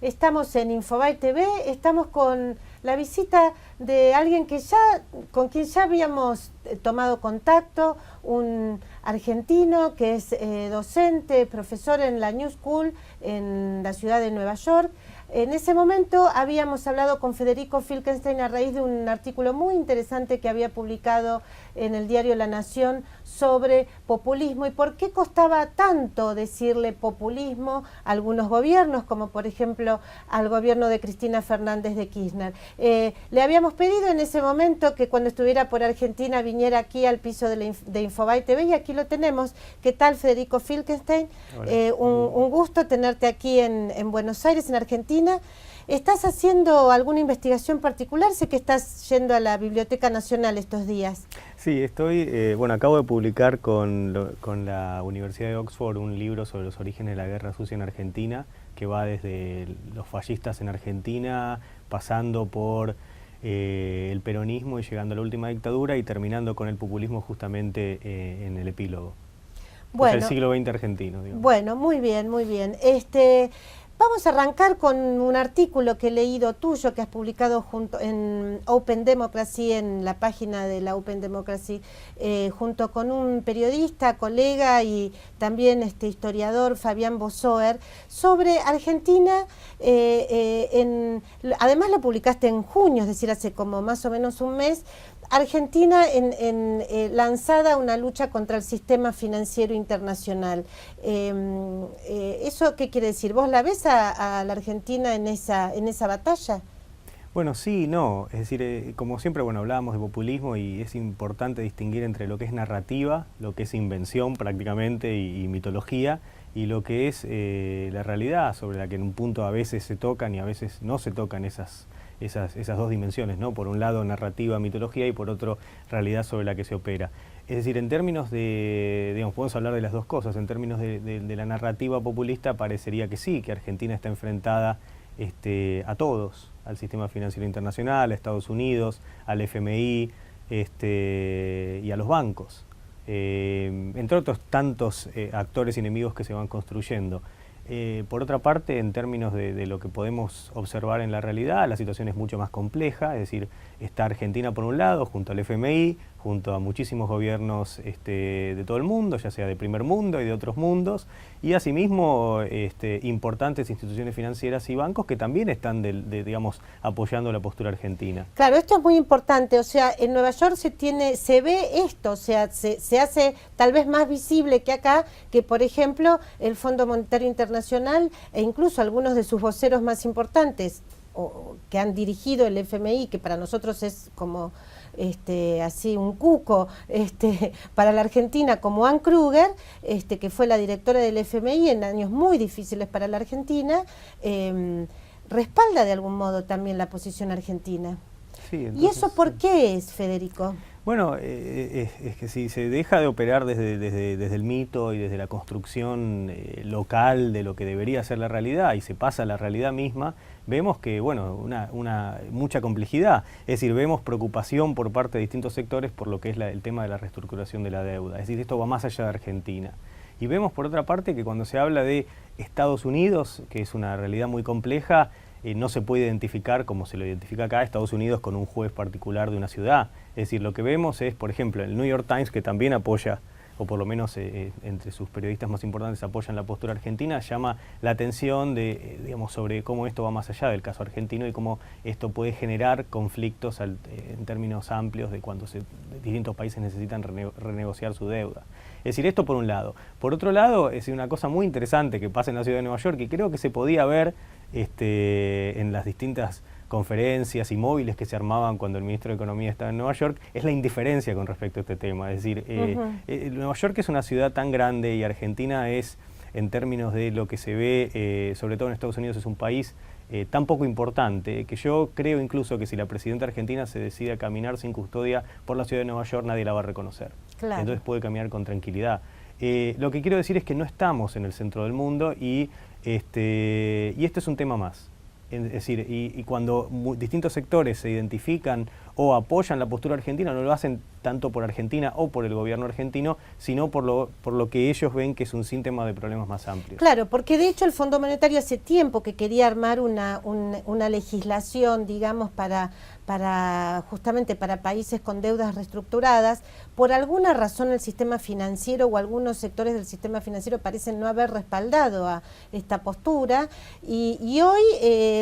Estamos en Infobae TV, estamos con la visita de alguien con quien ya habíamos tomado contacto, un argentino que es docente, profesor en la New School en la ciudad de Nueva York. En ese momento habíamos hablado con Federico Filkenstein a raíz de un artículo muy interesante que había publicado en el diario La Nación sobre populismo y por qué costaba tanto decirle populismo a algunos gobiernos, como por ejemplo al gobierno de Cristina Fernández de Kirchner. Le habíamos pedido en ese momento que cuando estuviera por Argentina viniera aquí al piso de Infobae TV y aquí lo tenemos. ¿Qué tal, Federico Filkenstein? Un gusto tenerte aquí en Buenos Aires, en Argentina. ¿Estás haciendo alguna investigación particular? Sé que estás yendo a la Biblioteca Nacional estos días. Sí, estoy, acabo de publicar con la Universidad de Oxford un libro sobre los orígenes de la guerra sucia en Argentina, que va desde los fascistas en Argentina, pasando por el peronismo y llegando a la última dictadura y terminando con el populismo justamente en el epílogo. Bueno, el siglo XX argentino, digamos. Bueno, muy bien, muy bien. Vamos a arrancar con un artículo que he leído tuyo, que has publicado junto en Open Democracy, en la página de la Open Democracy, junto con un periodista, colega y también historiador, Fabián Bosoer, sobre Argentina. Además lo publicaste en junio, es decir, hace como más o menos un mes. Argentina lanzada una lucha contra el sistema financiero internacional. ¿Eso qué quiere decir? ¿Vos la ves a la Argentina en esa batalla? Bueno, sí, no. Es decir, como siempre, hablábamos de populismo y es importante distinguir entre lo que es narrativa, lo que es invención prácticamente y mitología, y lo que es la realidad, sobre la que en un punto a veces se tocan y a veces no se tocan esas dos dimensiones, ¿no? Por un lado narrativa, mitología y por otro realidad sobre la que se opera. Es decir, en términos de, podemos hablar de las dos cosas, en términos de la narrativa populista parecería que sí, que Argentina está enfrentada a todos, al sistema financiero internacional, a Estados Unidos, al FMI y a los bancos, entre otros tantos actores y enemigos que se van construyendo. Por otra parte, en términos de lo que podemos observar en la realidad, la situación es mucho más compleja, es decir, está Argentina por un lado, junto al FMI, junto a muchísimos gobiernos de todo el mundo, ya sea de primer mundo y de otros mundos, y asimismo importantes instituciones financieras y bancos que también están, apoyando la postura argentina. Claro, esto es muy importante, o sea, en Nueva York se ve esto, o sea, se hace tal vez más visible que acá, que por ejemplo el Fondo Monetario Internacional e incluso algunos de sus voceros más importantes, que han dirigido el FMI, que para nosotros es como así un cuco para la Argentina, como Anne Kruger, que fue la directora del FMI en años muy difíciles para la Argentina, respalda de algún modo también la posición argentina. Sí, entonces, ¿y eso por qué es, Federico? Bueno, es que si se deja de operar desde el mito y desde la construcción local de lo que debería ser la realidad y se pasa a la realidad misma, vemos que, mucha complejidad. Es decir, vemos preocupación por parte de distintos sectores por lo que es el tema de la reestructuración de la deuda. Es decir, esto va más allá de Argentina. Y vemos, por otra parte, que cuando se habla de Estados Unidos, que es una realidad muy compleja, no se puede identificar, como se lo identifica acá, Estados Unidos con un juez particular de una ciudad. Es decir, lo que vemos es, por ejemplo, el New York Times, que también apoya, o por lo menos entre sus periodistas más importantes apoyan la postura argentina, llama la atención sobre cómo esto va más allá del caso argentino y cómo esto puede generar conflictos en términos amplios de cuando distintos países necesitan renegociar su deuda. Es decir, esto por un lado. Por otro lado, es una cosa muy interesante que pasa en la ciudad de Nueva York y creo que se podía ver en las distintas conferencias y móviles que se armaban cuando el ministro de Economía estaba en Nueva York, es la indiferencia con respecto a este tema. Es decir, Nueva York es una ciudad tan grande y Argentina es, en términos de lo que se ve, sobre todo en Estados Unidos, es un país tan poco importante, que yo creo incluso que si la presidenta argentina se decide a caminar sin custodia por la ciudad de Nueva York, nadie la va a reconocer. Claro. Entonces puede caminar con tranquilidad. Lo que quiero decir es que no estamos en el centro del mundo y este es un tema más. Es decir, y cuando distintos sectores se identifican o apoyan la postura argentina, no lo hacen tanto por Argentina o por el gobierno argentino, sino por lo que ellos ven que es un síntoma de problemas más amplios. Claro, porque de hecho el Fondo Monetario hace tiempo que quería armar una legislación, digamos, justamente para países con deudas reestructuradas. Por alguna razón el sistema financiero o algunos sectores del sistema financiero parecen no haber respaldado a esta postura, y hoy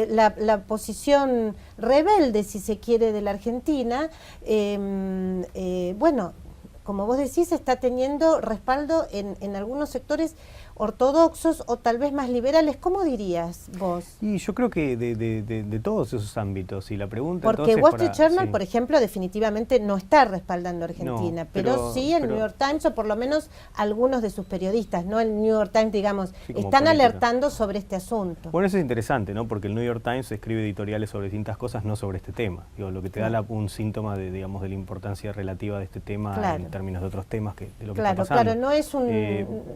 la posición rebelde, si se quiere, de la Argentina, bueno, como vos decís, está teniendo respaldo en algunos sectores ortodoxos o tal vez más liberales. ¿Cómo dirías vos? Y yo creo que de todos esos ámbitos, y la pregunta Porque entonces Wall Street Journal, sí, por ejemplo, definitivamente no está respaldando a Argentina, no, pero sí el New York Times, o por lo menos algunos de sus periodistas, no el New York Times, digamos, sí, como están política. alertando sobre este asunto. Bueno, eso es interesante, ¿no? Porque el New York Times escribe editoriales sobre distintas cosas, no sobre este tema. Digo, lo que te da un síntoma de, digamos, de la importancia relativa de este tema, claro, en términos de otros temas de lo que claro, está pasando. Claro, no es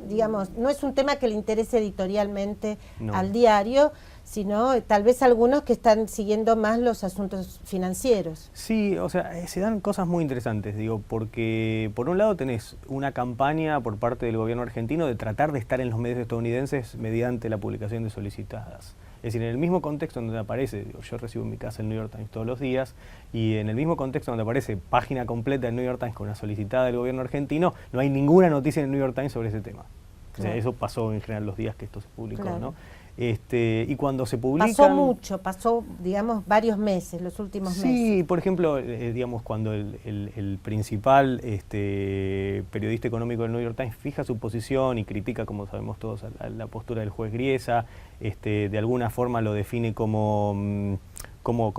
digamos, no es un tema que le interese editorialmente no. al diario, sino tal vez algunos que están siguiendo más los asuntos financieros. Sí, o sea, se dan cosas muy interesantes, digo, porque por un lado tenés una campaña por parte del gobierno argentino de tratar de estar en los medios estadounidenses mediante la publicación de solicitadas. Es decir, en el mismo contexto donde aparece, digo, yo recibo en mi casa el New York Times todos los días, y en el mismo contexto donde aparece página completa del New York Times con una solicitada del gobierno argentino, no hay ninguna noticia en el New York Times sobre ese tema. O sea, eso pasó en general los días que esto se publicó, claro, ¿no? Y cuando se publican... Pasó mucho, pasó, digamos, varios meses, los últimos meses. Sí, por ejemplo, digamos, cuando el principal periodista económico del New York Times fija su posición y critica, como sabemos todos, a la postura del juez Griesa, de alguna forma lo define como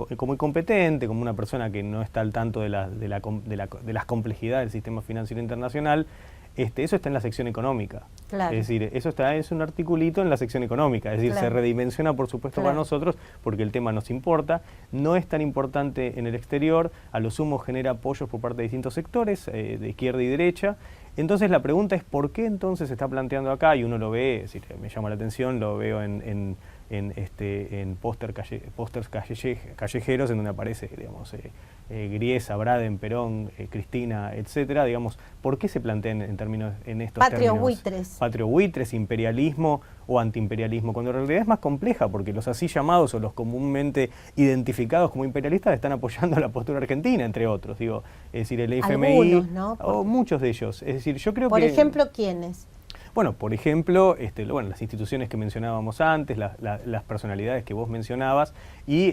incompetente, como una persona que no está al tanto de las complejidades del sistema financiero internacional. Eso está en la sección económica. Claro. Es decir, eso es un articulito en la sección económica. Es decir, claro, se redimensiona, por supuesto, claro, para nosotros, porque el tema nos importa. No es tan importante en el exterior. A lo sumo genera apoyos por parte de distintos sectores, de izquierda y derecha. Entonces la pregunta es, ¿por qué entonces se está planteando acá? Y uno lo ve, es decir, me llama la atención, lo veo en pósters callejeros en donde aparece, digamos, Griesa, Braden, Perón, Cristina, etcétera. Digamos, ¿por qué se plantean en estos términos? Buitres. Patrio buitres, imperialismo o antiimperialismo, cuando en realidad es más compleja, porque los así llamados o los comúnmente identificados como imperialistas están apoyando la postura argentina, entre otros. Digo, es decir, el FMI, algunos, ¿no? O muchos de ellos. Es decir, yo creo por que... Por ejemplo, ¿quiénes? Bueno, por ejemplo, bueno, las instituciones que mencionábamos antes, las personalidades que vos mencionabas y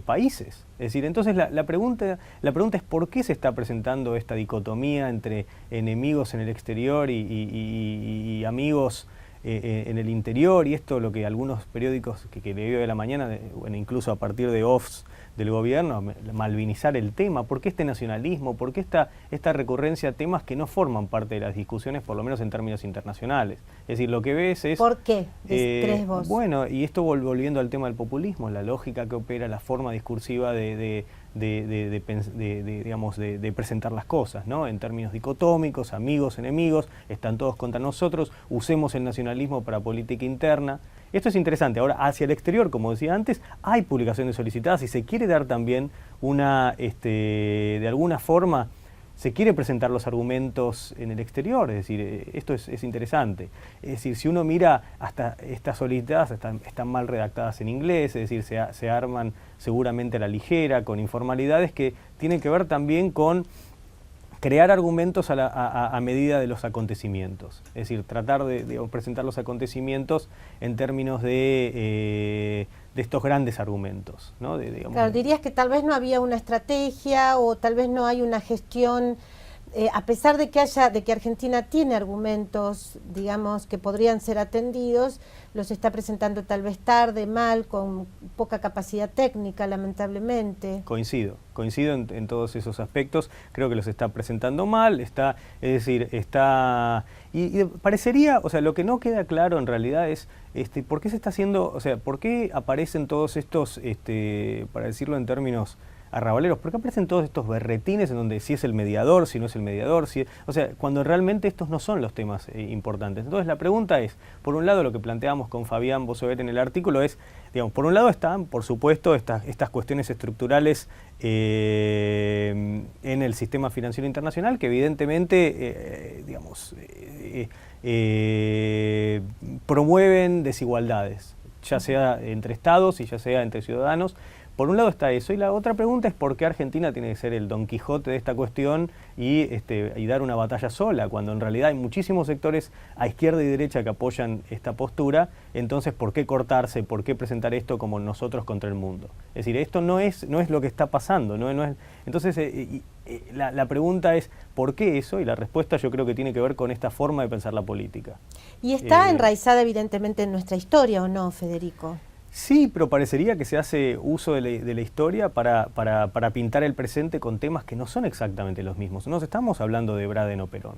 países. Es decir, entonces la pregunta es ¿por qué se está presentando esta dicotomía entre enemigos en el exterior y amigos en el interior? Y esto lo que algunos periódicos que leí hoy de la mañana, bueno, incluso a partir de offs del gobierno, malvinizar el tema. ¿Por qué este nacionalismo? ¿Por qué esta recurrencia a temas que no forman parte de las discusiones, por lo menos en términos internacionales? Es decir, lo que ves es... ¿Por qué crees vos? Bueno, y esto volviendo al tema del populismo, la lógica que opera, la forma discursiva de presentar las cosas, ¿no? En términos dicotómicos, amigos, enemigos, están todos contra nosotros, usemos el nacionalismo para política interna. Esto es interesante. Ahora, hacia el exterior, como decía antes, hay publicaciones solicitadas y se quiere dar también de alguna forma, se quiere presentar los argumentos en el exterior. Es decir, esto es interesante. Es decir, si uno mira, hasta estas solicitadas están mal redactadas en inglés, es decir, se arman seguramente a la ligera, con informalidades que tienen que ver también con crear argumentos a medida de los acontecimientos. Es decir, tratar de presentar los acontecimientos en términos de estos grandes argumentos, ¿no? Claro, dirías que tal vez no había una estrategia o tal vez no hay una gestión, a pesar de que Argentina tiene argumentos, digamos, que podrían ser atendidos, los está presentando tal vez tarde, mal, con poca capacidad técnica, lamentablemente. Coincido en todos esos aspectos. Creo que los está presentando mal, y parecería, o sea, lo que no queda claro en realidad es ¿por qué se está haciendo, o sea, por qué aparecen todos estos, para decirlo en términos arrabaleros, porque aparecen todos estos berretines en donde si es el mediador, si no es el mediador, o sea, cuando realmente estos no son los temas importantes. Entonces la pregunta es, por un lado lo que planteamos con Fabián Bosovet en el artículo es, digamos, por un lado están, por supuesto, estas cuestiones estructurales en el sistema financiero internacional que evidentemente, promueven desigualdades, ya sea entre estados y ya sea entre ciudadanos. Por un lado está eso, y la otra pregunta es por qué Argentina tiene que ser el Don Quijote de esta cuestión y dar una batalla sola, cuando en realidad hay muchísimos sectores a izquierda y derecha que apoyan esta postura. Entonces, ¿por qué cortarse? ¿Por qué presentar esto como nosotros contra el mundo? Es decir, esto no es lo que está pasando. No es, entonces, la pregunta es, ¿por qué eso? Y la respuesta yo creo que tiene que ver con esta forma de pensar la política. Y está enraizada evidentemente en nuestra historia, ¿o no, Federico? Sí, pero parecería que se hace uso de la historia para pintar el presente con temas que no son exactamente los mismos. No estamos hablando de Braden o Perón.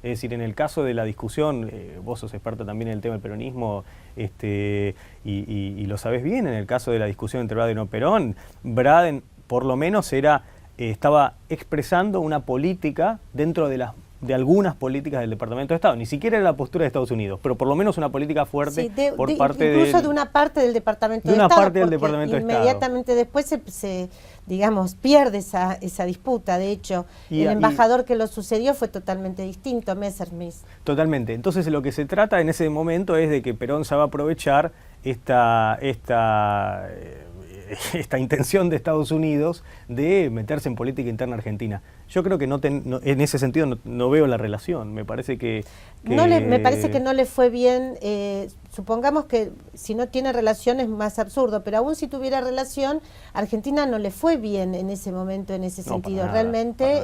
Es decir, en el caso de la discusión, vos sos experto también en el tema del peronismo, y lo sabés bien, en el caso de la discusión entre Braden o Perón, Braden por lo menos estaba expresando una política dentro de algunas políticas del Departamento de Estado. Ni siquiera era la postura de Estados Unidos, pero por lo menos una política fuerte por parte incluso de una parte del Departamento de Estado. De una parte del Departamento de Estado. Inmediatamente después se pierde esa disputa. De hecho, el embajador que lo sucedió fue totalmente distinto, Messerschmitt. Totalmente. Entonces lo que se trata en ese momento es de que Perón sabe aprovechar esta intención de Estados Unidos de meterse en política interna argentina. Yo creo que en ese sentido no veo la relación. Me parece me parece que no le fue bien. Supongamos que si no tiene relación es más absurdo, pero aún si tuviera relación, Argentina no le fue bien en ese momento, en ese sentido. Realmente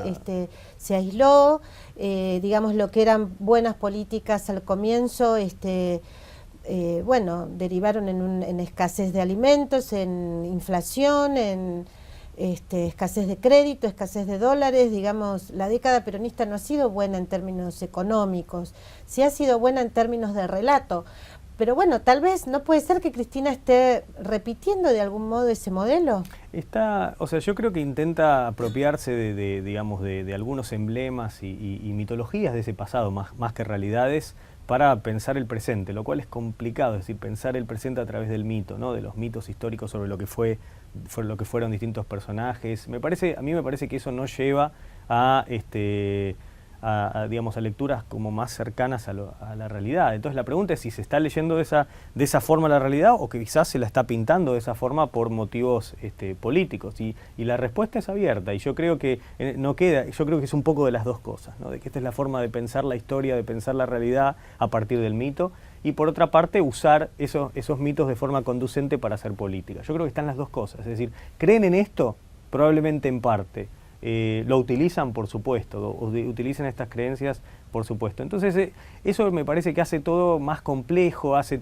se aisló, digamos, lo que eran buenas políticas al comienzo, derivaron en escasez de alimentos, en inflación, en escasez de crédito, escasez de dólares. Digamos, la década peronista no ha sido buena en términos económicos, sí ha sido buena en términos de relato. Pero bueno, tal vez no puede ser que Cristina esté repitiendo de algún modo ese modelo. Yo creo que intenta apropiarse de algunos emblemas y mitologías de ese pasado, más que realidades, para pensar el presente, lo cual es complicado, es decir, pensar el presente a través del mito, ¿no? De los mitos históricos sobre lo que fueron distintos personajes. A mí me parece que eso no lleva a lecturas como más cercanas a la realidad. Entonces la pregunta es si se está leyendo de esa forma la realidad o que quizás se la está pintando de esa forma por motivos políticos. Y la respuesta es abierta, y yo creo que yo creo que es un poco de las dos cosas, ¿no? De que esta es la forma de pensar la historia, de pensar la realidad a partir del mito, y por otra parte usar esos mitos de forma conducente para hacer política. Yo creo que están las dos cosas, es decir, ¿creen en esto? Probablemente en parte. Lo utilizan, por supuesto, utilizan estas creencias, por supuesto. Entonces eso me parece que hace todo más complejo, hace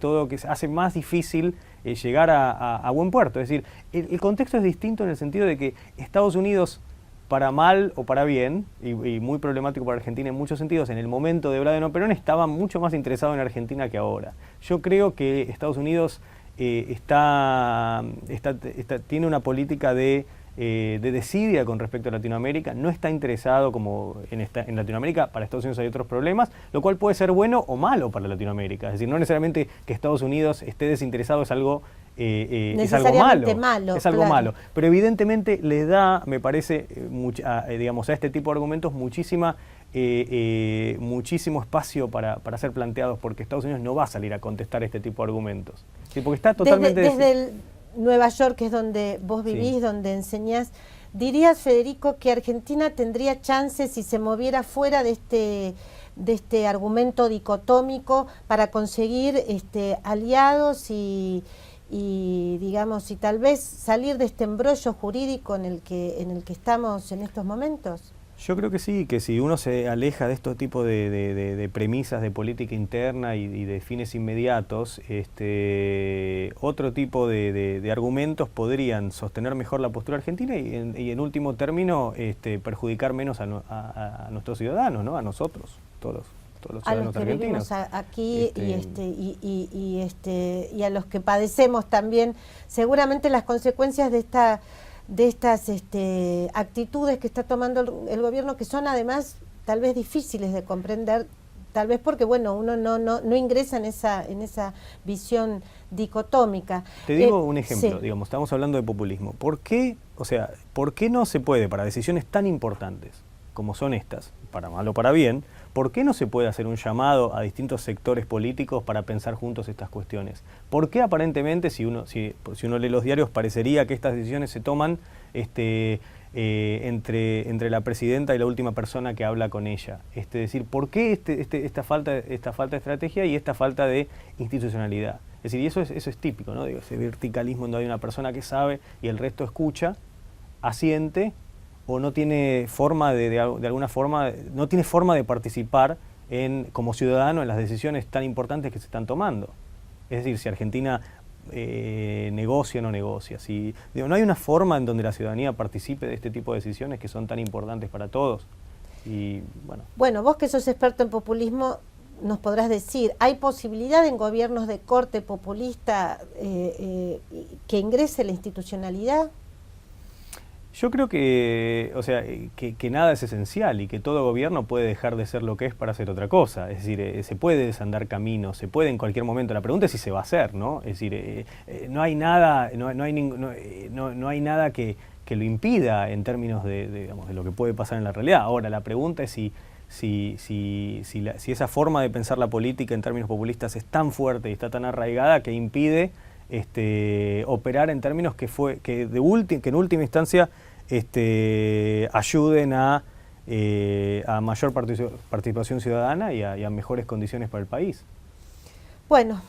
más difícil llegar a buen puerto. Es decir, el contexto es distinto en el sentido de que Estados Unidos, para mal o para bien, y muy problemático para Argentina en muchos sentidos, en el momento de Braden o Perón estaba mucho más interesado en Argentina que ahora. Yo creo que Estados Unidos tiene una política de desidia con respecto a Latinoamérica, no está interesado como en Latinoamérica. Para Estados Unidos hay otros problemas, lo cual puede ser bueno o malo para Latinoamérica. Es decir, no necesariamente que Estados Unidos esté desinteresado es algo malo. Es algo malo. Pero evidentemente le da, me parece, a este tipo de argumentos muchísimo espacio para ser planteados, porque Estados Unidos no va a salir a contestar este tipo de argumentos. Sí, porque está totalmente desde Nueva York, que es donde vos vivís, sí, donde enseñás, ¿dirías, Federico, que Argentina tendría chances si se moviera fuera de este argumento dicotómico para conseguir aliados y digamos, y tal vez salir de este embrollo jurídico en el que estamos en estos momentos? Yo creo que sí, que si uno se aleja de estos tipos de premisas de política interna y de fines inmediatos, otro tipo de argumentos podrían sostener mejor la postura argentina y en último término perjudicar menos a nuestros ciudadanos, ¿no? A nosotros, todos los ciudadanos argentinos. A los que vivimos aquí y a los que padecemos también seguramente las consecuencias de estas actitudes que está tomando el gobierno, que son además tal vez difíciles de comprender, tal vez porque bueno, uno no ingresa en esa visión dicotómica. Te digo un ejemplo, sí. digamos, estamos hablando de populismo. ¿Por qué no se puede, para decisiones tan importantes como son estas, para mal o para bien, por qué no se puede hacer un llamado a distintos sectores políticos para pensar juntos estas cuestiones? ¿Por qué aparentemente, si uno lee los diarios, parecería que estas decisiones se toman entre la presidenta y la última persona que habla con ella? Es decir, ¿por qué esta falta de estrategia y esta falta de institucionalidad? Es decir, y eso es típico, ¿no? Digo, ese verticalismo donde hay una persona que sabe y el resto escucha, asiente, o no tiene forma de alguna forma, no tiene forma de participar como ciudadano en las decisiones tan importantes que se están tomando. Es decir, si Argentina negocia o no negocia, no hay una forma en donde la ciudadanía participe de este tipo de decisiones que son tan importantes para todos. Y bueno, vos que sos experto en populismo, nos podrás decir, ¿hay posibilidad en gobiernos de corte populista que ingrese la institucionalidad? Yo creo que nada es esencial y que todo gobierno puede dejar de ser lo que es para hacer otra cosa. Es decir, se puede desandar caminos, se puede en cualquier momento. La pregunta es si se va a hacer, ¿no? Es decir, no hay nada que lo impida en términos de lo que puede pasar en la realidad. Ahora, la pregunta es si esa forma de pensar la política en términos populistas es tan fuerte y está tan arraigada que impide operar en términos que en última instancia ayuden a mayor participación ciudadana y a mejores condiciones para el país. Bueno,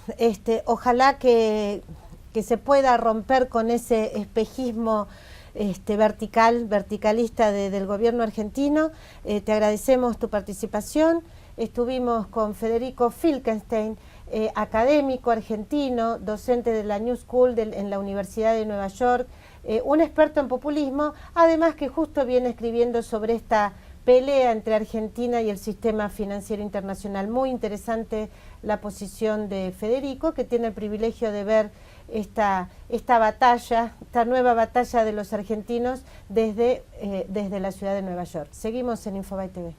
ojalá que se pueda romper con ese espejismo verticalista del gobierno argentino. Te agradecemos tu participación. Estuvimos con Federico Filkenstein, académico argentino, docente de la New School en la Universidad de Nueva York, un experto en populismo, además que justo viene escribiendo sobre esta pelea entre Argentina y el sistema financiero internacional. Muy interesante la posición de Federico, que tiene el privilegio de ver esta batalla, esta nueva batalla de los argentinos desde la ciudad de Nueva York. Seguimos en Infobae TV.